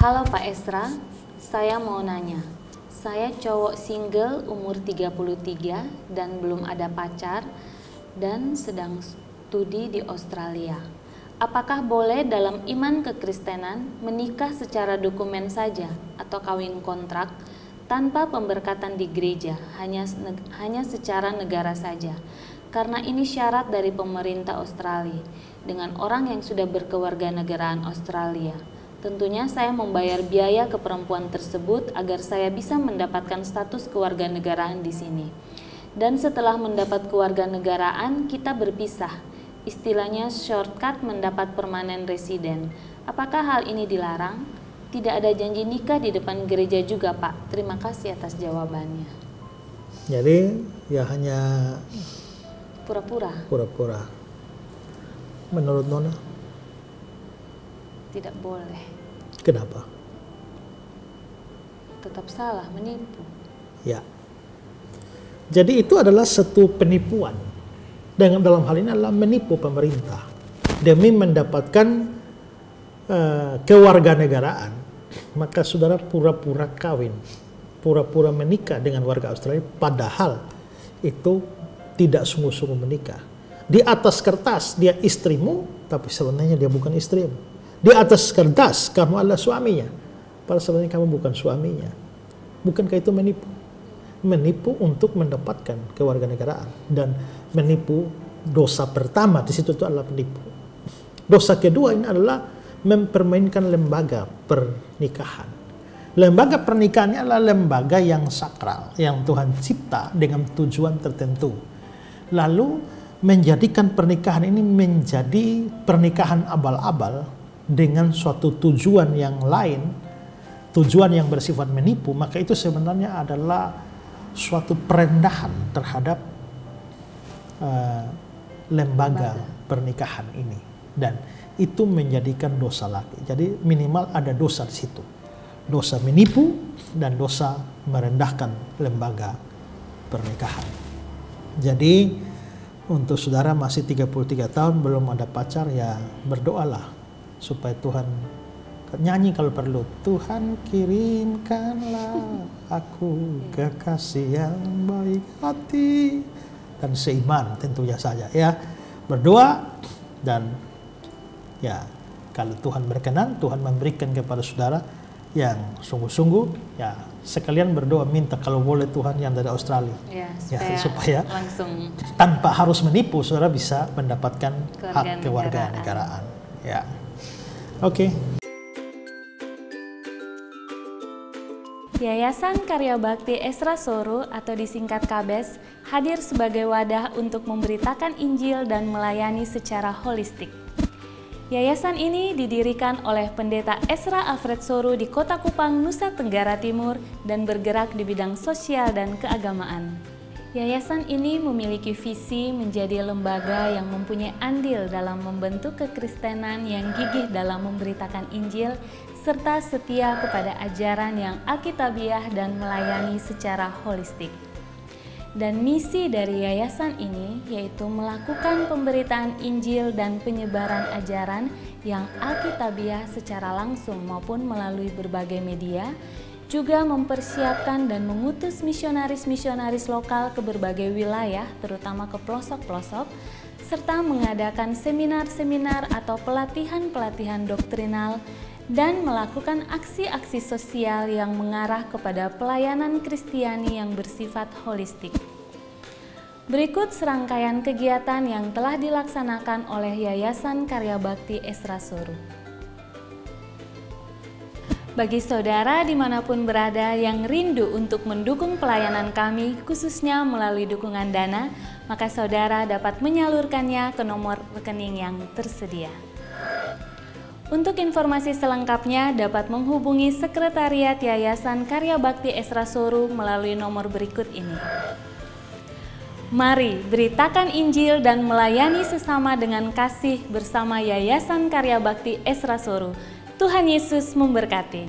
Halo Pak Esra, saya mau nanya. Saya cowok single umur 33 dan belum ada pacar dan sedang studi di Australia. Apakah boleh dalam iman kekristenan menikah secara dokumen saja atau kawin kontrak tanpa pemberkatan di gereja, hanya secara negara saja? Karena ini syarat dari pemerintah Australia dengan orang yang sudah berkewarganegaraan Australia. Tentunya saya membayar biaya ke perempuan tersebut agar saya bisa mendapatkan status kewarganegaraan di sini. Dan setelah mendapat kewarganegaraan, kita berpisah. Istilahnya shortcut mendapat permanen residen. Apakah hal ini dilarang? Tidak ada janji nikah di depan gereja juga, Pak. Terima kasih atas jawabannya. Jadi ya hanya Pura-pura. pura-pura. Menurut Nona, Tidak boleh. kenapa? Tetap salah, menipu. Ya. Jadi itu adalah satu penipuan. Dengan dalam hal ini adalah menipu pemerintah demi mendapatkan kewarganegaraan. Maka saudara pura-pura kawin, pura-pura menikah dengan warga Australia, padahal itu tidak sungguh-sungguh menikah. Di atas kertas dia istrimu, tapi sebenarnya dia bukan istrimu. Di atas kertas kamu adalah suaminya, padahal sebenarnya kamu bukan suaminya. Bukankah itu menipu? Menipu untuk mendapatkan kewarganegaraan, dan menipu dosa pertama di situ itu adalah penipu. Dosa kedua ini adalah mempermainkan lembaga pernikahan. Lembaga pernikahannya adalah lembaga yang sakral, yang Tuhan cipta dengan tujuan tertentu. Lalu menjadikan pernikahan ini menjadi pernikahan abal-abal dengan suatu tujuan yang lain, tujuan yang bersifat menipu, maka itu sebenarnya adalah suatu perendahan terhadap lembaga pernikahan ini, dan itu menjadikan dosa lagi. Jadi minimal ada dosa di situ, dosa menipu dan dosa merendahkan lembaga pernikahan. Jadi untuk saudara masih 33 tahun belum ada pacar, ya berdoalah supaya Tuhan, nyanyi kalau perlu, Tuhan kirimkanlah aku kekasih yang baik hati dan seiman, tentunya saja ya. Berdoa, dan ya kalau Tuhan berkenan, Tuhan memberikan kepada saudara yang sungguh-sungguh, ya sekalian berdoa minta kalau boleh Tuhan yang dari Australia, supaya langsung tanpa harus menipu saudara bisa mendapatkan hak kewarganegaraan. Ya. Oke. Yayasan Karya Bakti Esra Soru atau disingkat KABES hadir sebagai wadah untuk memberitakan Injil dan melayani secara holistik. Yayasan ini didirikan oleh Pendeta Esra Alfred Soru di Kota Kupang, Nusa Tenggara Timur dan bergerak di bidang sosial dan keagamaan. Yayasan ini memiliki visi menjadi lembaga yang mempunyai andil dalam membentuk kekristenan yang gigih dalam memberitakan Injil serta setia kepada ajaran yang alkitabiah dan melayani secara holistik. Dan misi dari yayasan ini yaitu melakukan pemberitaan Injil dan penyebaran ajaran yang alkitabiah secara langsung maupun melalui berbagai media, juga mempersiapkan dan mengutus misionaris-misionaris lokal ke berbagai wilayah, terutama ke pelosok-pelosok, serta mengadakan seminar-seminar atau pelatihan-pelatihan doktrinal, dan melakukan aksi-aksi sosial yang mengarah kepada pelayanan Kristiani yang bersifat holistik. Berikut serangkaian kegiatan yang telah dilaksanakan oleh Yayasan Karya Bakti Esra Soru. Bagi saudara dimanapun berada yang rindu untuk mendukung pelayanan kami, khususnya melalui dukungan dana, maka saudara dapat menyalurkannya ke nomor rekening yang tersedia. Untuk informasi selengkapnya dapat menghubungi Sekretariat Yayasan Karya Bakti Esra Soru melalui nomor berikut ini. Mari beritakan Injil dan melayani sesama dengan kasih bersama Yayasan Karya Bakti Esra Soru. Tuhan Yesus memberkati.